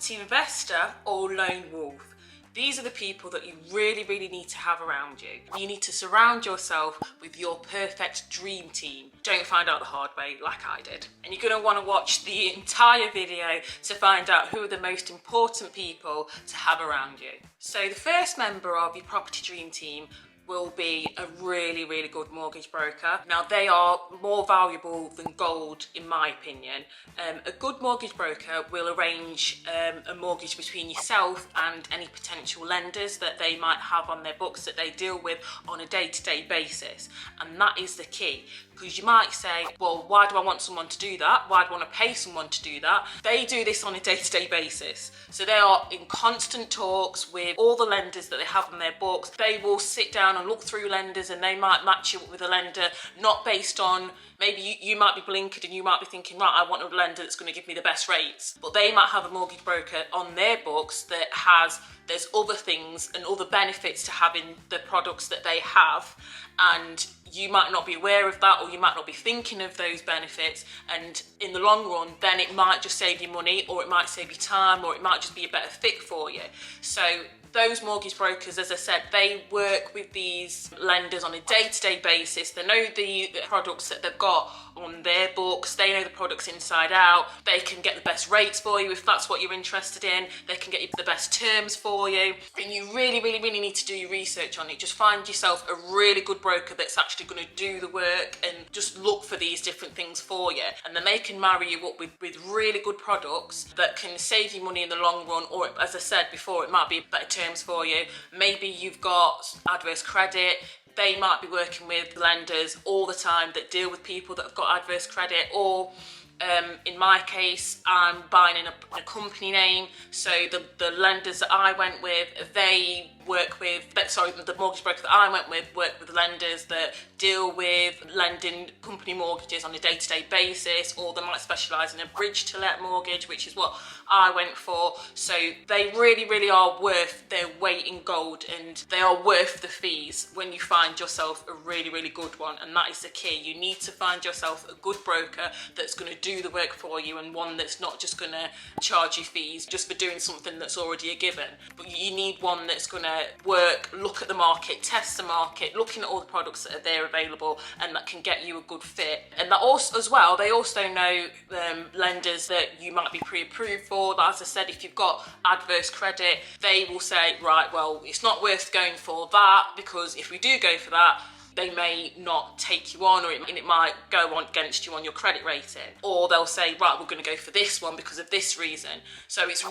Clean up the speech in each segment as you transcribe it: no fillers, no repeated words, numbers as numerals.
property investor or lone wolf. These are the people that you really need to have around you. You need to surround yourself with your perfect dream team. Don't find out the hard way like I did. And you're going to want to watch the entire video to find out who are the most important people to have around you. So the first member of your property dream team will be a really good mortgage broker. Now, they are more valuable than gold in my opinion. A good mortgage broker will arrange a mortgage between yourself and any potential lenders that they might have on their books that they deal with on a day-to-day basis, and that is the key. Because you might say, well, why do I want someone to do that? Why do I want to pay someone to do that? They do this on a day-to-day basis. So they are in constant talks with all the lenders that they have on their books. They will sit down and look through lenders, and they might match you up with a lender, not based on, maybe you might be blinkered and you might be thinking, right, I want a lender that's going to give me the best rates. But they might have a mortgage broker on their books that there's other things and other benefits to having the products that they have, and you might not be aware of that, or you might not be thinking of those benefits, and in the long run then it might just save you money, or it might save you time, or it might just be a better fit for you. So those mortgage brokers, as I said, they work with these lenders on a day-to-day basis. They know the products that they've got on their books. They know the products inside out. They can get the best rates for you if that's what you're interested in. They can get you the best terms for you. And you really need to do your research on it. Just find yourself a really good broker that's actually going to do the work and just look for these different things for you. And then they can marry you up with really good products that can save you money in the long run, or as I said before, it might be better terms for you. Maybe you've got adverse credit. They might be working with lenders all the time that deal with people that have got adverse credit, or in my case, I'm buying in a company name. So the lenders that I went with, they work with, the mortgage broker that I went with work with lenders that deal with lending company mortgages on a day-to-day basis, or they might specialise in a bridge to let mortgage, which is what I went for. So they really are worth their weight in gold, and they are worth the fees when you find yourself a really good one. And that is the key. You need to find yourself a good broker that's going to do the work for you, and one that's not just going to charge you fees just for doing something that's already a given. But you need one that's going to work, look at the market, test the market, looking at all the products that are there available, and that can get you a good fit. And that also, as well, they also know lenders that you might be pre-approved for. But as I said, if you've got adverse credit, they will say, right, well, it's not worth going for that, because if we do go for that, they may not take you on, or it might go on against you on your credit rating. Or they'll say, right, we're going to go for this one because of this reason. So it's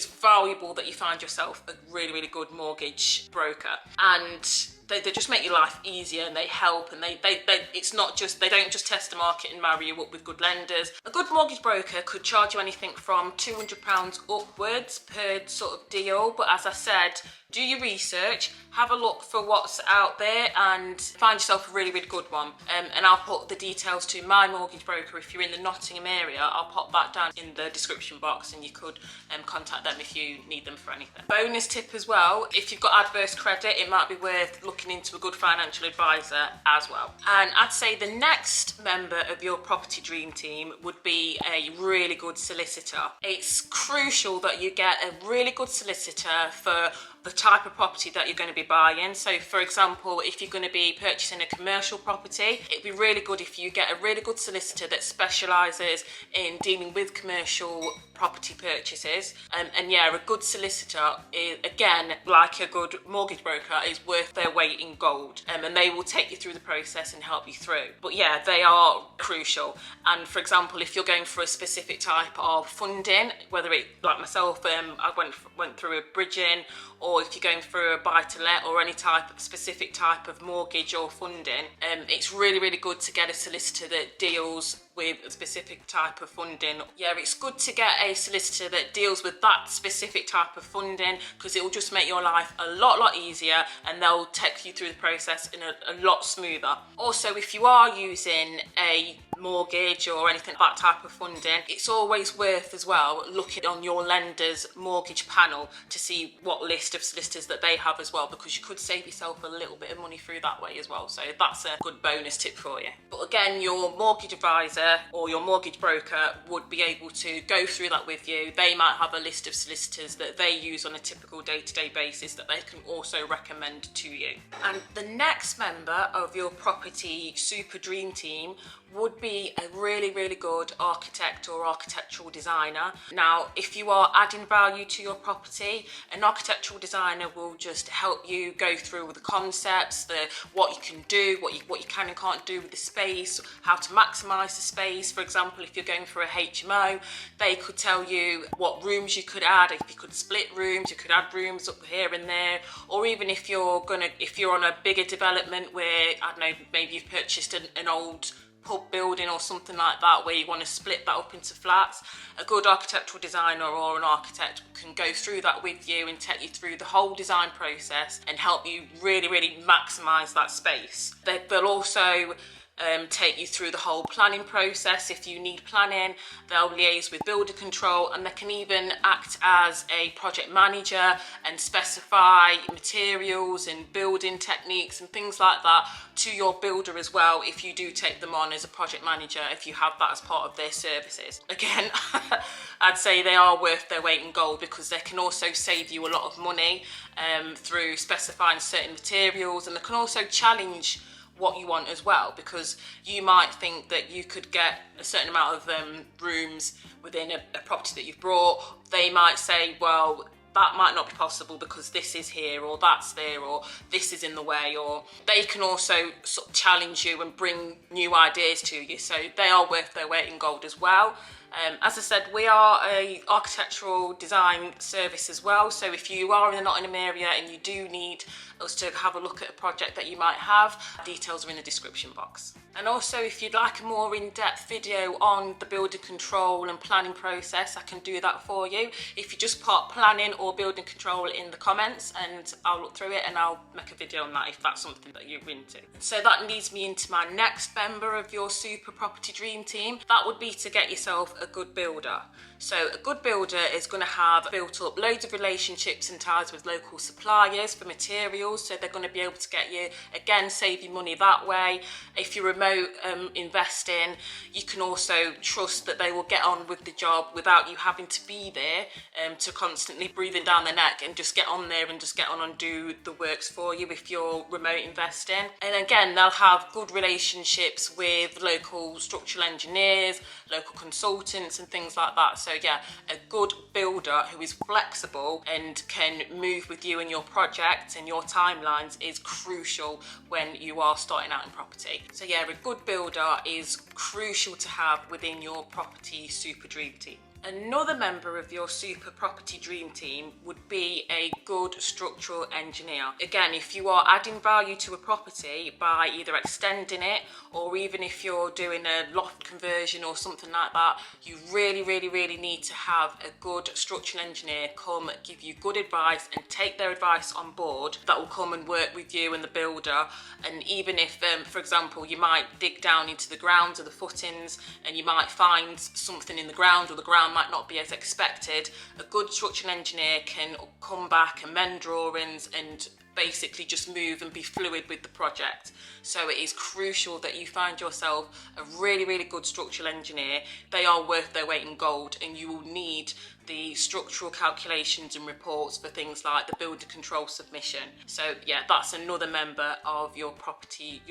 valuable that you find yourself a really good mortgage broker. And they just make your life easier, and they help, and it's not just, they don't just test the market and marry you up with good lenders. A good mortgage broker could charge you anything from £200 upwards per sort of deal, but as I said, do your research, have a look for what's out there, and find yourself a really good one. And I'll put the details to my mortgage broker if you're in the Nottingham area. I'll pop that down in the description box, and you could contact them if you need them for anything. Bonus tip as well, if you've got adverse credit, it might be worth looking into a good financial advisor as well. And I'd say the next member of your property dream team would be a really good solicitor. It's crucial that you get a really good solicitor for the type of property that you're going to be buying. So for example, if you're going to be purchasing a commercial property, it'd be really good if you get a really good solicitor that specialises in dealing with commercial property purchases. And yeah, a good solicitor is, again, like a good mortgage broker, is worth their weight in gold. And they will take you through the process and help you through. But yeah, they are crucial. And for example, if you're going for a specific type of funding, whether it, like myself, I went through a bridging, or if you're going through a buy-to-let or any specific type of mortgage or funding, it's really good to get a solicitor that deals with a specific type of funding. Yeah, it's good to get a solicitor that deals with that specific type of funding, because it will just make your life a lot easier, and they'll take you through the process in a lot smoother. Also, if you are using a mortgage or anything, that type of funding, it's always worth as well looking on your lender's mortgage panel to see what list of solicitors that they have as well, because you could save yourself a little bit of money through that way as well. So that's a good bonus tip for you. But again, your mortgage advisor lender or your mortgage broker would be able to go through that with you. They might have a list of solicitors that they use on a typical day-to-day basis that they can also recommend to you. And the next member of your property super dream team would be a really good architect or architectural designer. Now, if you are adding value to your property, an architectural designer will just help you go through the concepts, what you can do, what you can and can't do with the space, how to maximise the space. For example, if you're going for a HMO, they could tell you what rooms you could add. If you could split rooms, you could add rooms up here and there. Or even if you're on a bigger development where, I don't know, maybe you've purchased an old pub building or something like that where you want to split that up into flats, a good architectural designer or an architect can go through that with you and take you through the whole design process and help you really maximise that space. They'll also take you through the whole planning process. If you need planning, they'll liaise with builder control, and they can even act as a project manager and specify materials and building techniques and things like that to your builder as well, if you do take them on as a project manager, if you have that as part of their services. Again, I'd say they are worth their weight in gold, because they can also save you a lot of money through specifying certain materials, and they can also challenge what you want as well, because you might think that you could get a certain amount of rooms within a property that you've brought. They might say, well, that might not be possible because this is here or that's there or this is in the way. Or they can also sort of challenge you and bring new ideas to you, so they are worth their weight in gold as well. As I said, we are an architectural design service as well, so if you are in the Nottingham area and you do need us to have a look at a project that you might have, details are in the description box. And also, if you'd like a more in-depth video on the building control and planning process, I can do that for you. If you just pop planning or building control in the comments, and I'll look through it and I'll make a video on that if that's something that you're into. So that leads me into my next member of your super property dream team. That would be to get yourself a good builder. So a good builder is going to have built up loads of relationships and ties with local suppliers for materials, so they're going to be able to get you, again, save you money that way. If you're remote investing, you can also trust that they will get on with the job without you having to be there to constantly breathing down their neck, and just get on there and just get on and do the works for you if you're remote investing. And again, they'll have good relationships with local structural engineers, local consultants and things like that. So yeah, a good builder who is flexible and can move with you in your project and your timelines is crucial when you are starting out in property. So yeah, a good builder is crucial to have within your property super dream team. Another member of your super property dream team would be a good structural engineer. Again, if you are adding value to a property by either extending it, or even if you're doing a loft conversion or something like that, you really need to have a good structural engineer come give you good advice and take their advice on board. That will come and work with you and the builder. And even if, for example, you might dig down into the ground or the footings and you might find something in the ground, or the ground might not be as expected, a good structural engineer can come back, amend drawings and basically just move and be fluid with the project. So it is crucial that you find yourself a really good structural engineer. They are worth their weight in gold, and you will need the structural calculations and reports for things like the builder control submission. So yeah, that's another member of your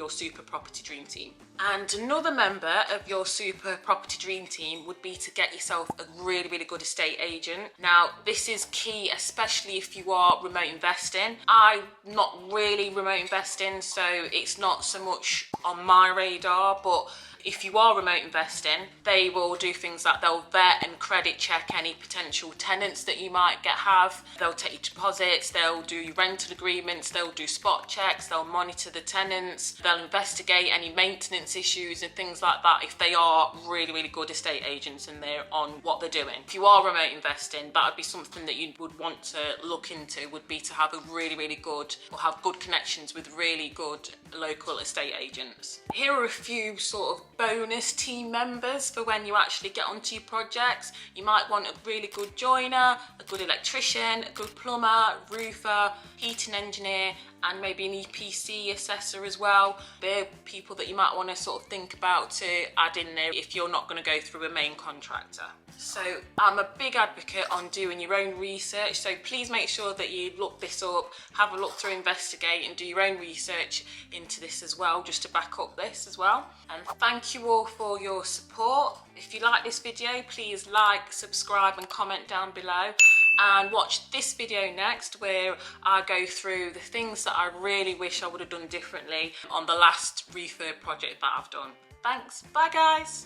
super property dream team. And another member of your super property dream team would be to get yourself a really good estate agent. Now, this is key, especially if you are remote investing. I'm not really remote investing, so it's not so much on my radar, but if you are remote investing, they will do things like they'll vet and credit check any potential tenants that you might have. They'll take your deposits, they'll do your rental agreements, they'll do spot checks, they'll monitor the tenants, they'll investigate any maintenance issues and things like that if they are really good estate agents and they're on what they're doing. If you are remote investing, that would be something that you would want to look into, would be to have a really good, or have good connections with really good local estate agents. Here are a few sort of bonus team members for when you actually get onto your projects. You might want a really good joiner, a good electrician, a good plumber, roofer, heating engineer, and maybe an EPC assessor as well. They're people that you might want to sort of think about to add in there if you're not going to go through a main contractor. So I'm a big advocate on doing your own research, so please make sure that you look this up, have a look through, investigate, and do your own research into this as well, just to back up this as well. And thank you all for your support. If you like this video, please like, subscribe and comment down below, and watch this video next where I go through the things that I really wish I would have done differently on the last refurb project that I've done. Thanks, bye guys.